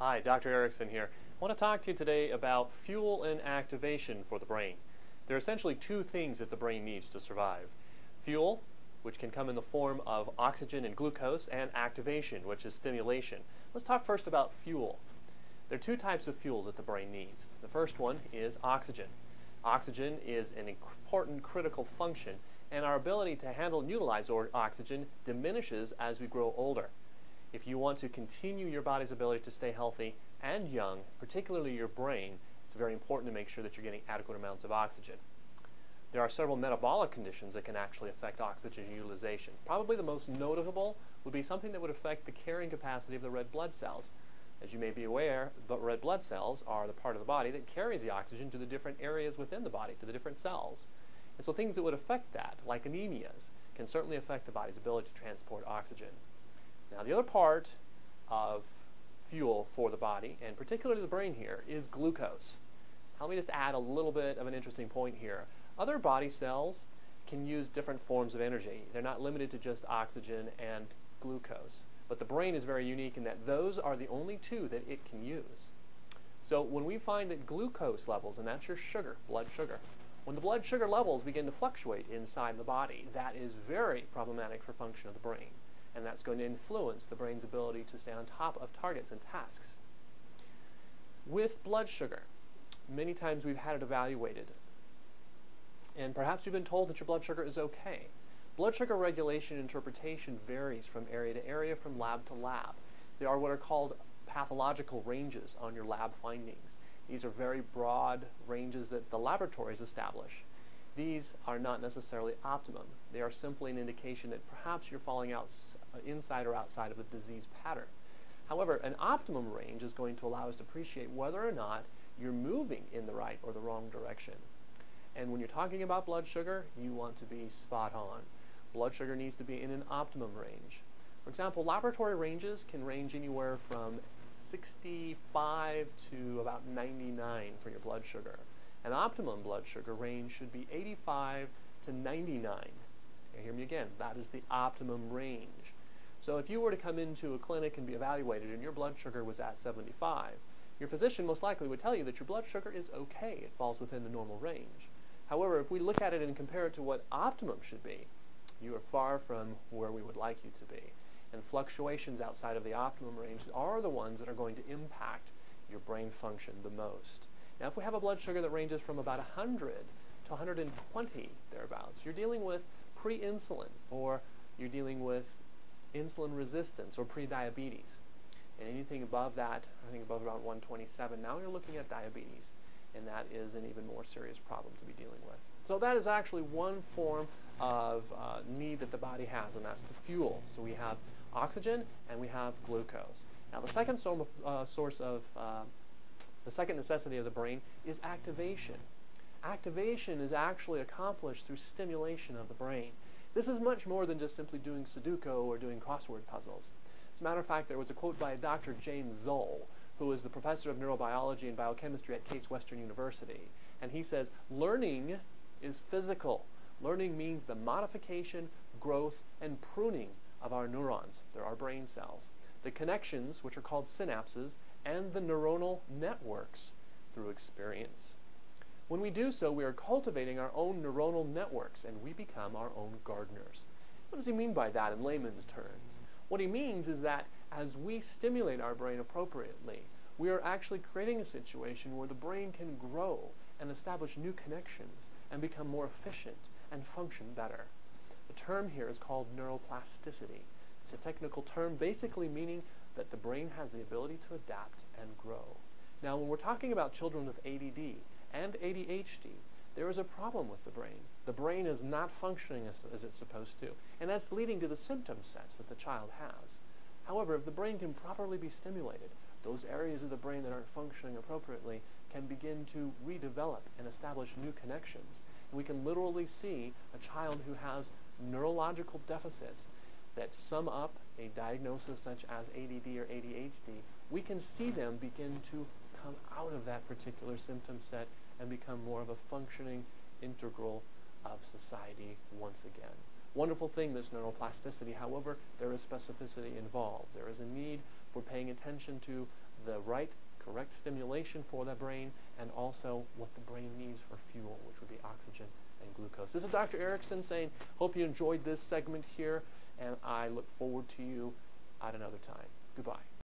Hi, Dr. Erickson here. I want to talk to you today about fuel and activation for the brain. There are essentially two things that the brain needs to survive. Fuel, which can come in the form of oxygen and glucose, and activation, which is stimulation. Let's talk first about fuel. There are two types of fuel that the brain needs. The first one is oxygen. Oxygen is an important critical function, and our ability to handle and utilize oxygen diminishes as we grow older. If you want to continue your body's ability to stay healthy and young, particularly your brain, it's very important to make sure that you're getting adequate amounts of oxygen. There are several metabolic conditions that can actually affect oxygen utilization. Probably the most notable would be something that would affect the carrying capacity of the red blood cells. As you may be aware, the red blood cells are the part of the body that carries the oxygen to the different areas within the body, to the different cells. And so things that would affect that, like anemias, can certainly affect the body's ability to transport oxygen. Now, the other part of fuel for the body, and particularly the brain here, is glucose. Let me just add a little bit of an interesting point here. Other body cells can use different forms of energy. They're not limited to just oxygen and glucose. But the brain is very unique in that those are the only two that it can use. So when we find that glucose levels, and that's your sugar, blood sugar, when the blood sugar levels begin to fluctuate inside the body, that is very problematic for function of the brain. And that's going to influence the brain's ability to stay on top of targets and tasks. With blood sugar, many times we've had it evaluated, and perhaps you've been told that your blood sugar is okay. Blood sugar regulation and interpretation varies from area to area, from lab to lab. There are what are called pathological ranges on your lab findings. These are very broad ranges that the laboratories establish. These are not necessarily optimum. They are simply an indication that perhaps you're falling out inside or outside of a disease pattern. However, an optimum range is going to allow us to appreciate whether or not you're moving in the right or the wrong direction. And when you're talking about blood sugar, you want to be spot on. Blood sugar needs to be in an optimum range. For example, laboratory ranges can range anywhere from 65 to about 99 for your blood sugar. An optimum blood sugar range should be 85 to 99. Now, hear me again, that is the optimum range. So if you were to come into a clinic and be evaluated and your blood sugar was at 75, your physician most likely would tell you that your blood sugar is okay, it falls within the normal range. However, if we look at it and compare it to what optimum should be, you are far from where we would like you to be. And fluctuations outside of the optimum range are the ones that are going to impact your brain function the most. Now, if we have a blood sugar that ranges from about 100 to 120 thereabouts, you're dealing with pre-insulin, or you're dealing with insulin resistance or pre-diabetes. And anything above that, I think above about 127, now you're looking at diabetes, and that is an even more serious problem to be dealing with. So that is actually one form of need that the body has, and that's the fuel. So we have oxygen and we have glucose. Now, the second the second necessity of the brain is activation. Activation is actually accomplished through stimulation of the brain. This is much more than just simply doing Sudoku or doing crossword puzzles. As a matter of fact, there was a quote by Dr. James Zoll, who is the professor of neurobiology and biochemistry at Case Western University. And he says, learning is physical. Learning means the modification, growth, and pruning of our neurons. There are brain cells. The connections, which are called synapses, and the neuronal networks through experience. When we do so, we are cultivating our own neuronal networks, and we become our own gardeners. What does he mean by that in layman's terms? What he means is that as we stimulate our brain appropriately, we are actually creating a situation where the brain can grow and establish new connections and become more efficient and function better. The term here is called neuroplasticity. It's a technical term basically meaning that the brain has the ability to adapt and grow. Now, when we're talking about children with ADD and ADHD, there is a problem with the brain. The brain is not functioning as it's supposed to, and that's leading to the symptom sets that the child has. However, if the brain can properly be stimulated, those areas of the brain that aren't functioning appropriately can begin to redevelop and establish new connections. And we can literally see a child who has neurological deficits that sum up a diagnosis such as ADD or ADHD. We can see them begin to come out of that particular symptom set and become more of a functioning integral of society once again. Wonderful thing, this neuroplasticity. However, there is specificity involved. There is a need for paying attention to the correct stimulation for the brain, and also what the brain needs for fuel, which would be oxygen and glucose. This is Dr. Erickson saying, hope you enjoyed this segment here, and I look forward to you at another time. Goodbye.